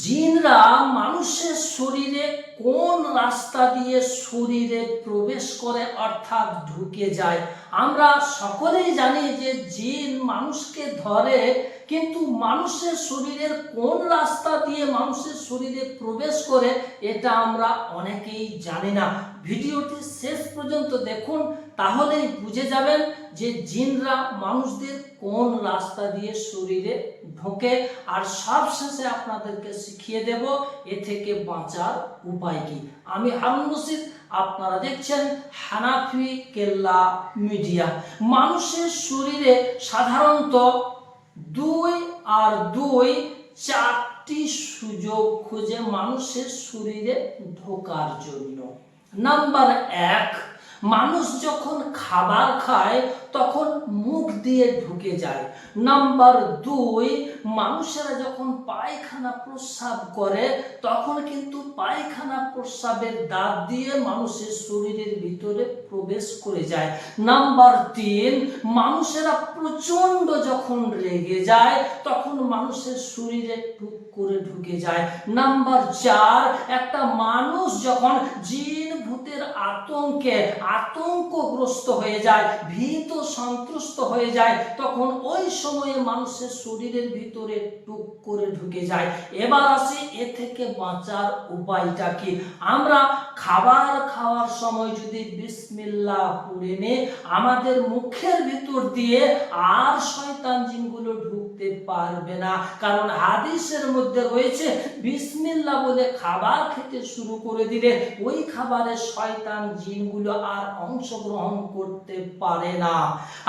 জিনরা মানুষের শরীরে কোন রাস্তা দিয়ে শরীরে প্রবেশ করে অর্থাৎ ঢুকে যায়। আমরা সকলেই জানি যে জিন মানুষকে ধরে, কিন্তু মানুষের শরীরের কোন রাস্তা দিয়ে মানুষের শরীরে প্রবেশ করে এটা আমরা অনেকেই জানি না। ভিডিওটি শেষ পর্যন্ত দেখুন, তাহলেই বুঝে যাবেন যে জিনরা মানুষদের কোন রাস্তা দিয়ে শরীরে ঢোকে। আর সবশেষে আপনাদেরকে শিখিয়ে দেব এ থেকে বাঁচার উপায় কি। আমি হারুন রশিদ, আপনারা দেখছেন হানাফি কেল্লা মিডিয়া। মানুষের শরীরে সাধারণত 4টি সুযোগ খুঁজে মানুষের শরীরে ঢোকার জন্য। নাম্বার 1, মানুষ যখন খাবার খায় তখন মুখ দিয়ে ঢুকে যায়। নাম্বার 2, মানুষেরা যখন পায়খানা প্রস্রাব করে তখন কিন্তু পায়খানা প্রস্রাবের দাঁত দিয়ে মানুষের শরীরের ভিতরে প্রবেশ করে যায়। নাম্বার 3, মানুষেরা প্রচন্ড যখন রেগে যায় তখন মানুষের শরীরে টুক করে ঢুকে যায়। নাম্বার 4, একটা মানুষ যখন জিন ভূতের আতঙ্কগ্রস্ত হয়ে যায়, ভীত সন্ত্রস্ত হয়ে যায়, তখন ওই সময়ে মানুষের শরীরের ভিতরে টুক করে ঢুকে যায়। এবার আসি এ থেকে বাঁচার উপায়টা কি। আমরা খাবার খাওয়ার সময় যদি বিসমিল্লাহ পড়ে নিই, আমাদের মুখের ভিতর দিয়ে আর শয়তান জিনগুলো ঢুকতে পারবে না। কারণ হাদিসের মধ্যে রয়েছে বিসমিল্লাহ বলে খাবার খেতে শুরু করে দিলে ওই খাবারে শয়তান জিনগুলো আর অংশগ্রহণ করতে পারে না।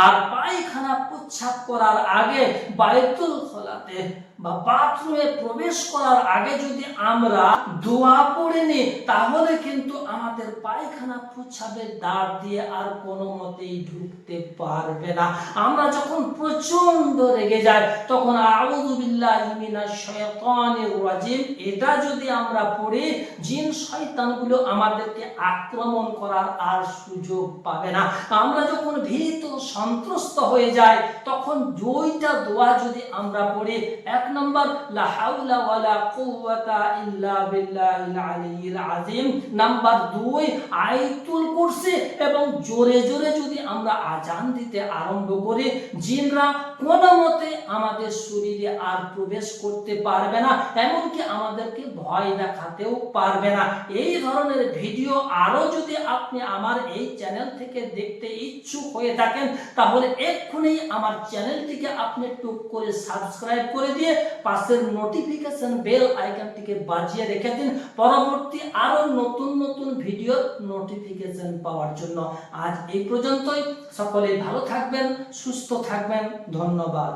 আর পায়খানা প্রস্রাব করার আগে বায়তুল খলাতে বা বাথরুমে প্রবেশ করার আগে যদি আমরা দোয়া পড়ে নিই, তাহলে কিন্তু আমাদের পায়খানা প্রস্রাবের দ্বার দিয়ে আর কোনো মতেই ঢুকতে পারবে না। আমরা যখন প্রচন্ড রেগে যাই তখন আউযু বিল্লাহি মিনাশ শাইতানির রাজিম এটা যদি আমরা পড়ি, জিন শয়তানগুলো আমাদেরকে আক্রমণ করার আর সুযোগ পাবে না। আমরা যখন ভীত সন্ত্রস্ত হয়ে যাই তখন 2টা দোয়া যদি আমরা পড়ি, 1 নম্বর লা হাওলা ওয়ালা কুওয়াতা ইল্লা বিল্লাহিল আলিয়্যিল আযীম, নাম্বার 2 আয়াতুল কুরসি, এবং জোরে জোরে যদি আমরা আজান দিতে আরম্ভ করি, জিনরা কোনো মতে আমাদের শরীরে আর প্রবেশ করতে পারবে না, এমনকি আমাদেরকে ভয় দেখাতেও পারবে না। এই ধরনের ভিডিও আরো যদি আপনি আমার এই চ্যানেল থেকে দেখতে ইচ্ছুক হয়ে থাকেন, তাহলে এক্ষুনি আমার চ্যানেলটিকে আপনি টুক করে সাবস্ক্রাইব করে দিয়ে পাশের নোটিফিকেশন বেল আইকনটিকে বাজিয়ে রেখে দিন পরবর্তী আরো নতুন নতুন ভিডিওর নোটিফিকেশন পাওয়ার জন্য। আজ এই পর্যন্তই। সকলে ভালো থাকবেন, সুস্থ থাকবেন। ধন্যবাদ।